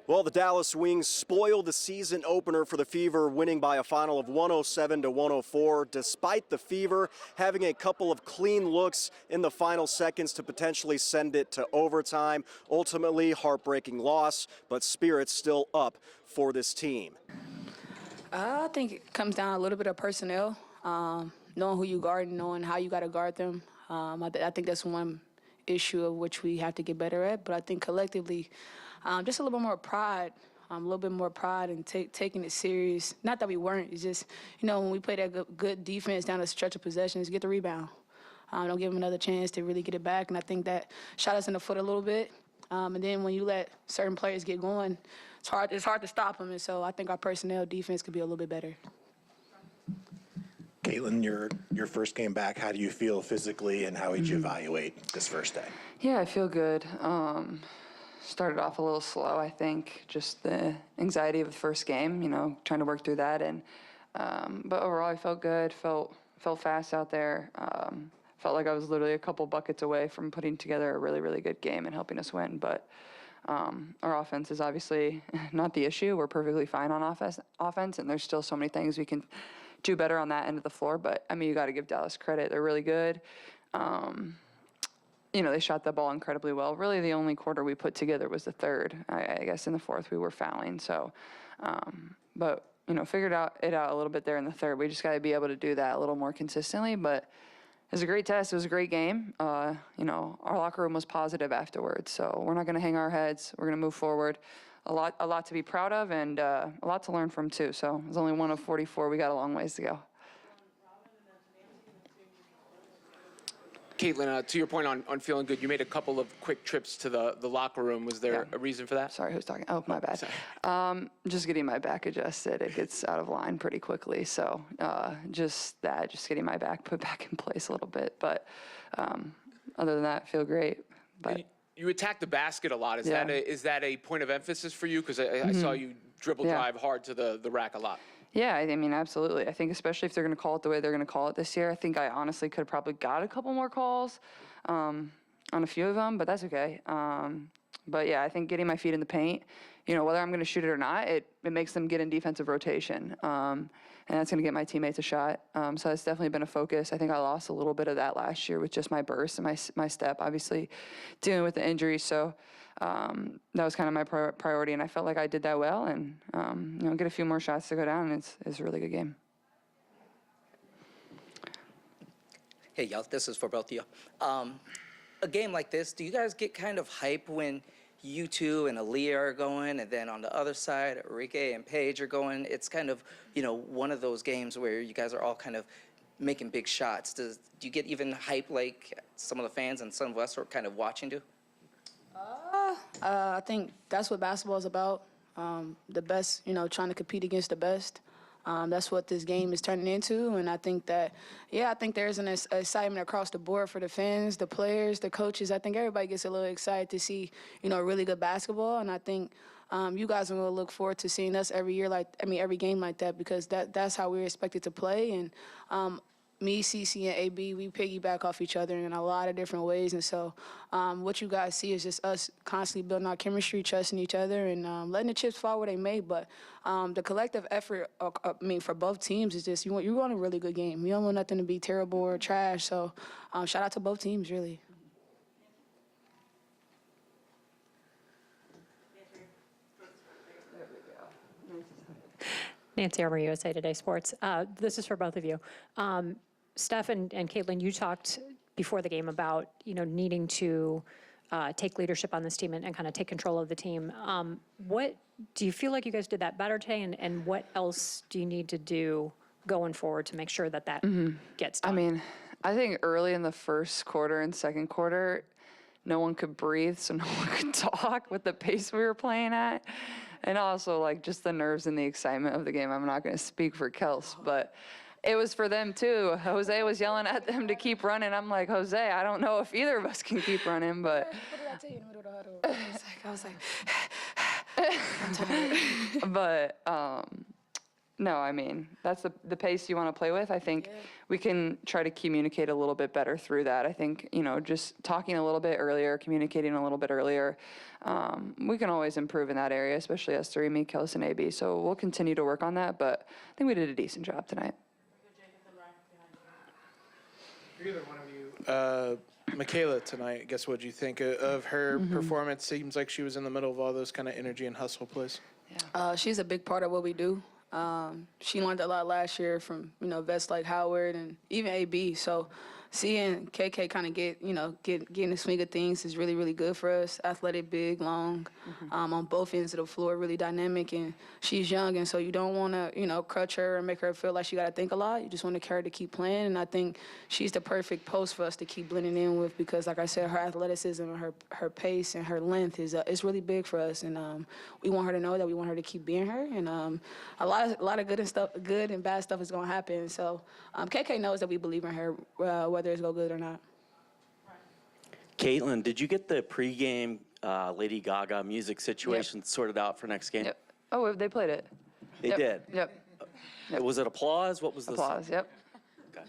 Well, the Dallas Wings spoiled the season opener for the Fever, winning by a final of 107 to 104. Despite the Fever having a couple of clean looks in the final seconds to potentially send it to overtime. Ultimately, heartbreaking loss, but spirits still up for this team. I think it comes down a little bit of personnel, knowing who you guard and knowing how you got to guard them. I think that's one issue of which we have to get better at. But I think collectively, just a little bit more pride, and taking it serious. Not that we weren't. It's just, when we play that good defense down the stretch of possessions, get the rebound. Don't give them another chance to really get it back. And I think that shot us in the foot a little bit. And then when you let certain players get going, it's hard to stop them. And so I think our personnel defense could be a little bit better. Caitlin, your first game back, how do you feel physically and how would you evaluate this first day? Yeah, I feel good. Started off a little slow, I think, just the anxiety of the first game, trying to work through that. And but overall, I felt good, felt fast out there. Felt like I was literally a couple buckets away from putting together a really, really good game and helping us win. But our offense is obviously not the issue. We're perfectly fine on offense, and there's still so many things we can do better on that end of the floor. But, you got to give Dallas credit. They're really good. They shot the ball incredibly well. Really, the only quarter we put together was the third. I guess in the fourth we were fouling. So, but, figured it out a little bit there in the third. We just got to be able to do that a little more consistently. But it was a great test. It was a great game. Our locker room was positive afterwards. So we're not going to hang our heads. We're going to move forward. A lot to be proud of and a lot to learn from, too. So it was only one of 44. We got a long ways to go. Caitlin, to your point on feeling good, you made a couple of quick trips to the locker room. Was there a reason for that? Sorry, who's talking? Oh, my bad. Just getting my back adjusted. It gets out of line pretty quickly. So just getting my back put back in place a little bit. But other than that, feel great. But you attack the basket a lot. Is that a point of emphasis for you? Because I saw you dribble drive hard to the rack a lot. Yeah, I mean, absolutely. I think especially if they're going to call it the way they're going to call it this year, I think I honestly could have probably got a couple more calls on a few of them, but that's okay. But, yeah, I think getting my feet in the paint, whether I'm going to shoot it or not, it makes them get in defensive rotation, and that's going to get my teammates a shot. So that's definitely been a focus. I think I lost a little bit of that last year with just my burst and my step, obviously dealing with the injury. So that was kind of my priority, and I felt like I did that well. And get a few more shots to go down, and it's a really good game. Hey, y'all, this is for both of you. A game like this, do you guys get kind of hype when you two and Aaliyah are going, and then on the other side, Enrique and Paige are going? It's kind of, one of those games where you guys are all kind of making big shots. Do you get even hype like some of the fans and some of us are kind of watching do? I think that's what basketball is about. The best, trying to compete against the best. That's what this game is turning into. And I think that, I think there's an excitement across the board for the fans, the players, the coaches. I think everybody gets a little excited to see, really good basketball. And I think you guys are going to look forward to seeing us every game like that, because that's how we're expected to play. And me, CC, and AB, we piggyback off each other in a lot of different ways. And so what you guys see is just us constantly building our chemistry, trusting each other, and letting the chips fall where they may. But the collective effort, for both teams is just you want a really good game. You don't want nothing to be terrible or trash. So shout out to both teams, really. Nancy Armour, USA Today Sports. This is for both of you. Steph and Caitlin, you talked before the game about, needing to take leadership on this team and kind of take control of the team. What do you feel like you guys did that better today, and what else do you need to do going forward to make sure that gets done? I mean, I think early in the first quarter and second quarter, no one could breathe, so no one could talk with the pace we were playing at. And also, just the nerves and the excitement of the game. I'm not going to speak for Kels, but it was for them, too. Jose was yelling at them to keep running. I'm like, Jose, I don't know if either of us can keep running, but... What did I tell you in the middle of the huddle? I was like, I'm tired. But, No, I mean, that's the pace you want to play with. I think we can try to communicate a little bit better through that. I think, just talking a little bit earlier, communicating a little bit earlier, we can always improve in that area, especially us three, me, Kels, and AB. So we'll continue to work on that, but I think we did a decent job tonight. For either one of you, Michaela tonight, I guess what do you think of her performance? Seems like she was in the middle of all those kind of energy and hustle plays. She's a big part of what we do. She learned a lot last year from, vets like Howard and even AB. So seeing KK kind of get in the swing of things is really, really good for us. Athletic, big, long, on both ends of the floor, really dynamic. And she's young, and so you don't want to, crutch her and make her feel like she got to think a lot. You just want to carry her to keep playing. And I think she's the perfect post for us to keep blending in with because, like I said, her athleticism and her pace and her length is really big for us. And we want her to know that we want her to keep being her. And a lot of good and bad stuff is going to happen. So KK knows that we believe in her, whether it's go good or not. Caitlin, did you get the pregame Lady Gaga music situation sorted out for next game? Yep. Oh, they played it. They did? Yep. Was it applause? What was the Applause, yep. Okay.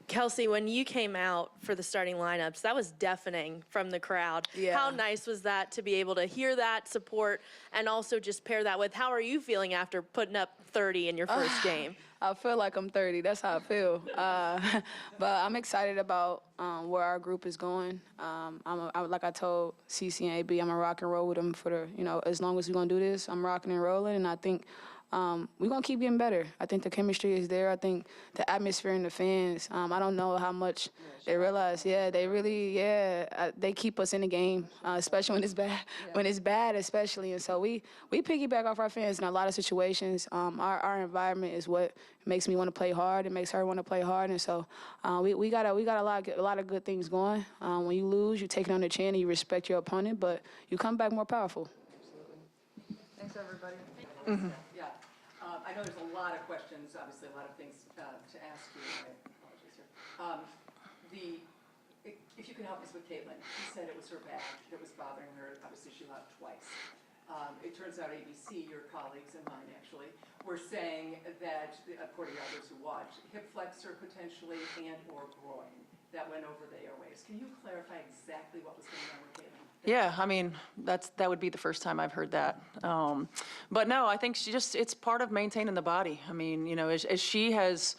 Kelsey, when you came out for the starting lineups, that was deafening from the crowd. Yeah. How nice was that to be able to hear that support and also just pair that with how are you feeling after putting up 30 in your first game? I feel like I'm 30. That's how I feel. But I'm excited about where our group is going. Like I told CC and AB, I'm going to rock and roll with them for as long as we're going to do this. I'm rocking and rolling, and I think we're going to keep getting better. I think the chemistry is there. I think the atmosphere and the fans, I don't know how much they realize. Yeah, they really, they keep us in the game, especially when it's bad. When it's bad, especially. And so we piggyback off our fans in a lot of situations. Our environment is what makes me want to play hard. It makes her want to play hard. And so we got a lot of good things going. When you lose, you take it on the chin and you respect your opponent, but you come back more powerful. Thanks, everybody. Yeah, I know there's a lot of questions, obviously a lot of things to ask you. I apologize here. If you can help us with Caitlin, she said it was her back that was bothering her. Obviously, she left twice. It turns out ABC, your colleagues and mine actually, were saying that, according to others who watched, hip flexor potentially and or groin that went over the airwaves. Can you clarify exactly what was going on with Caitlin? Yeah, I mean, that would be the first time I've heard that. But no, I think it's part of maintaining the body. I mean, as she has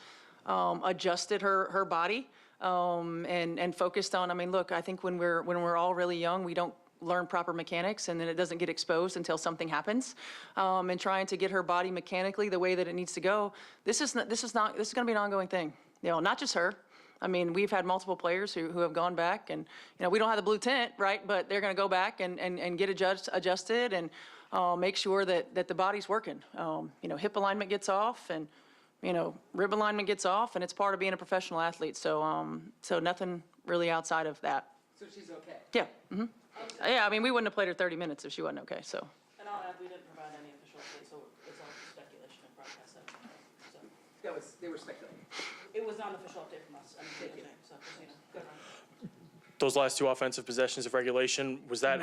adjusted her body and focused on, I mean, look, I think when we're all really young, we don't learn proper mechanics and then it doesn't get exposed until something happens. And trying to get her body mechanically the way that it needs to go, this is going to be an ongoing thing. Not just her. I mean, we've had multiple players who have gone back and, we don't have the blue tent, right? But they're going to go back and get adjusted and make sure that the body's working. Hip alignment gets off and, rib alignment gets off, and it's part of being a professional athlete. So nothing really outside of that. So she's okay? Yeah. Mm-hmm. Okay. Yeah, I mean, we wouldn't have played her 30 minutes if she wasn't okay, so. And I'll add, we didn't provide any official update, so it's all speculation and broadcast. So. They were speculating. It was not an official update from us. So, good run. Those last two offensive possessions of regulation, was that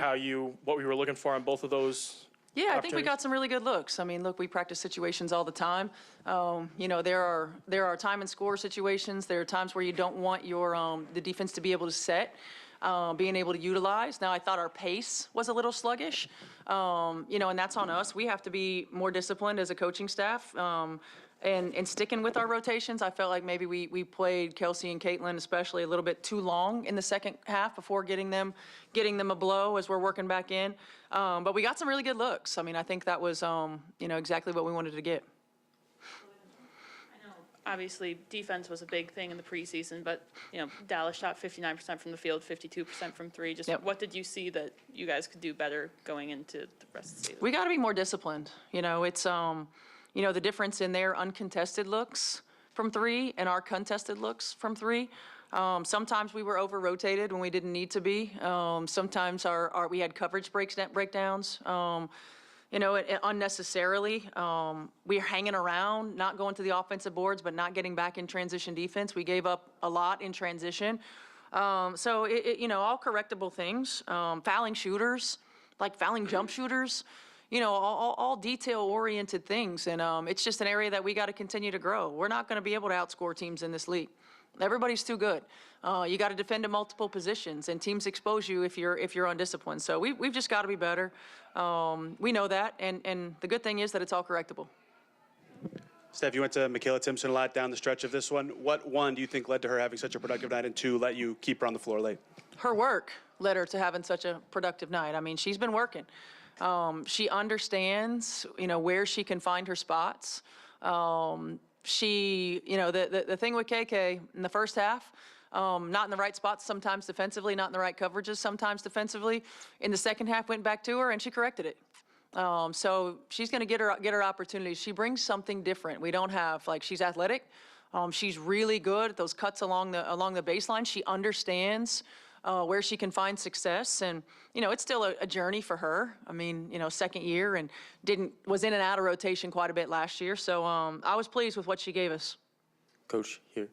what we were looking for on both of those? Yeah, I think we got some really good looks. I mean, look, we practice situations all the time. There are time and score situations. There are times where you don't want the defense to be able to set, being able to utilize. Now, I thought our pace was a little sluggish, and that's on us. We have to be more disciplined as a coaching staff. And sticking with our rotations, I felt like maybe we played Kelsey and Caitlin especially a little bit too long in the second half before getting them a blow as we're working back in. But we got some really good looks. I mean, I think that was exactly what we wanted to get. I know, obviously, defense was a big thing in the preseason, but Dallas shot 59% from the field, 52% from three. Just what did you see that you guys could do better going into the rest of the season? We got to be more disciplined. It's the difference in their uncontested looks from three and our contested looks from three. Sometimes we were over-rotated when we didn't need to be. Sometimes we had coverage breakdowns, unnecessarily. We're hanging around, not going to the offensive boards, but not getting back in transition defense. We gave up a lot in transition. All correctable things, fouling shooters, like fouling jump shooters, all detail-oriented things. And it's just an area that we got to continue to grow. We're not going to be able to outscore teams in this league. Everybody's too good. You got to defend at multiple positions, and teams expose you if you're undisciplined. So we've just got to be better. We know that, and the good thing is that it's all correctable. Steph, you went to Michaela Timpson a lot down the stretch of this one. What, one, do you think led to her having such a productive night, and two, let you keep her on the floor late? Her work led her to having such a productive night. I mean, she's been working. She understands, where she can find her spots. The thing with KK in the first half, not in the right spots sometimes defensively, not in the right coverages sometimes defensively. In the second half, went back to her and she corrected it. So she's going to get her opportunities. She brings something different. We don't have, she's athletic. She's really good at those cuts along the baseline. She understands where she can find success, and it's still a journey for her. I mean, second year, and was in and out of rotation quite a bit last year. So I was pleased with what she gave us. Coach, here.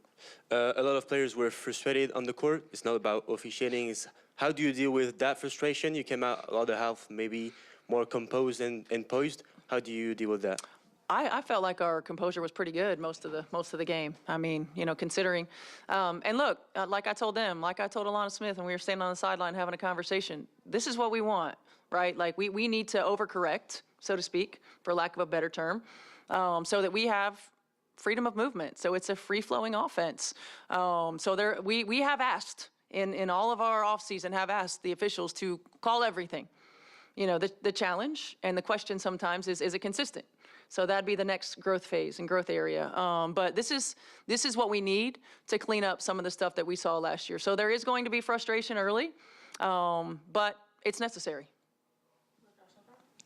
A lot of players were frustrated on the court. It's not about officiating. It's how do you deal with that frustration? You came out a lot of half, maybe more composed and poised. How do you deal with that? I felt like our composure was pretty good most of the game. I mean, considering, and look, like I told them, like I told Alana Smith when we were standing on the sideline having a conversation, this is what we want, right? Like we need to overcorrect, so to speak, for lack of a better term, so that we have freedom of movement. So it's a free-flowing offense. We have asked in all of our offseason, have asked the officials to call everything. The challenge and the question sometimes is it consistent? So that'd be the next growth phase and growth area. But this is what we need to clean up some of the stuff that we saw last year. So there is going to be frustration early, but it's necessary.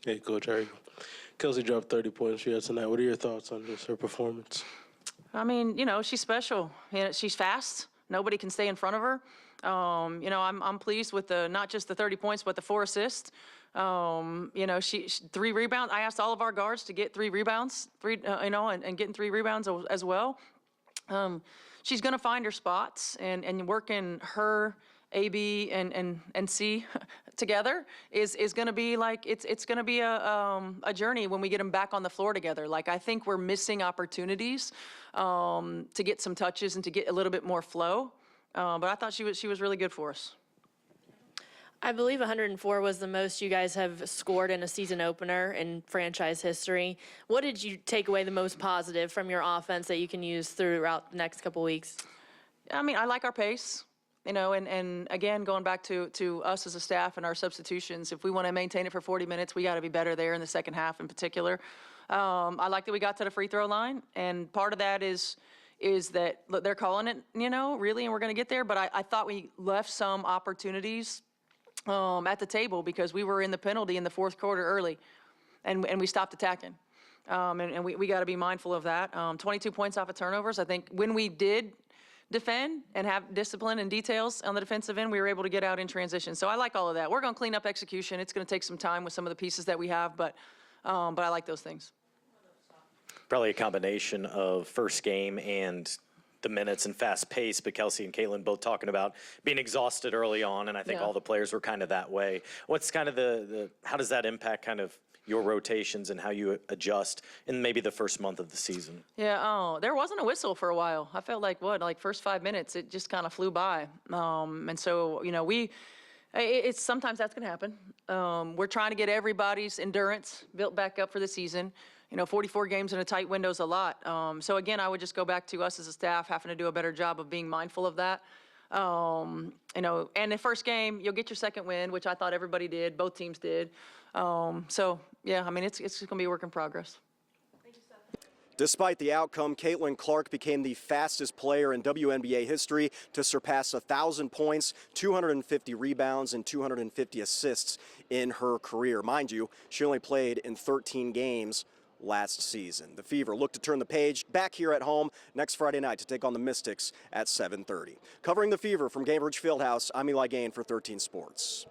Hey, Coach, how are you? Kelsey dropped 30 points here tonight. What are your thoughts on just her performance? I mean, she's special. She's fast. Nobody can stay in front of her. I'm pleased with not just the 30 points, but the 4 assists. She 3 rebounds. I asked all of our guards to get 3 rebounds, and getting 3 rebounds as well. She's going to find her spots, and working her A, B, and C together is going to be it's going to be a journey when we get them back on the floor together. I think we're missing opportunities to get some touches and to get a little bit more flow. But I thought she was really good for us. I believe 104 was the most you guys have scored in a season opener in franchise history. What did you take away the most positive from your offense that you can use throughout the next couple weeks? I mean, I like our pace, and again, going back to us as a staff and our substitutions, if we want to maintain it for 40 minutes, we got to be better there in the second half in particular. I like that we got to the free throw line, and part of that is that look, they're calling it, really, and we're going to get there, but I thought we left some opportunities at the table because we were in the penalty in the fourth quarter early, and we stopped attacking. And we got to be mindful of that. 22 points off of turnovers. I think when we did defend and have discipline and details on the defensive end, we were able to get out in transition. So I like all of that. We're going to clean up execution. It's going to take some time with some of the pieces that we have, but I like those things. Probably a combination of first game and the minutes and fast pace, but Kelsey and Caitlin both talking about being exhausted early on, and I think all the players were kind of that way. What's kind of how does that impact kind of your rotations and how you adjust in maybe the first month of the season? Yeah, there wasn't a whistle for a while. I felt like first 5 minutes, it just kind of flew by. And so, it's sometimes that's going to happen. We're trying to get everybody's endurance built back up for the season. 44 games in a tight window is a lot. So again, I would just go back to us as a staff having to do a better job of being mindful of that. And the first game, you'll get your second win, which I thought everybody did. Both teams did. So yeah, I mean, it's going to be a work in progress. Despite the outcome, Caitlin Clark became the fastest player in WNBA history to surpass 1,000 points, 250 rebounds, and 250 assists in her career. Mind you, she only played in 13 games last season. The Fever look to turn the page back here at home next Friday night to take on the Mystics at 7:30. Covering the Fever from Gainbridge Fieldhouse, I'm Eli Gain for 13 Sports.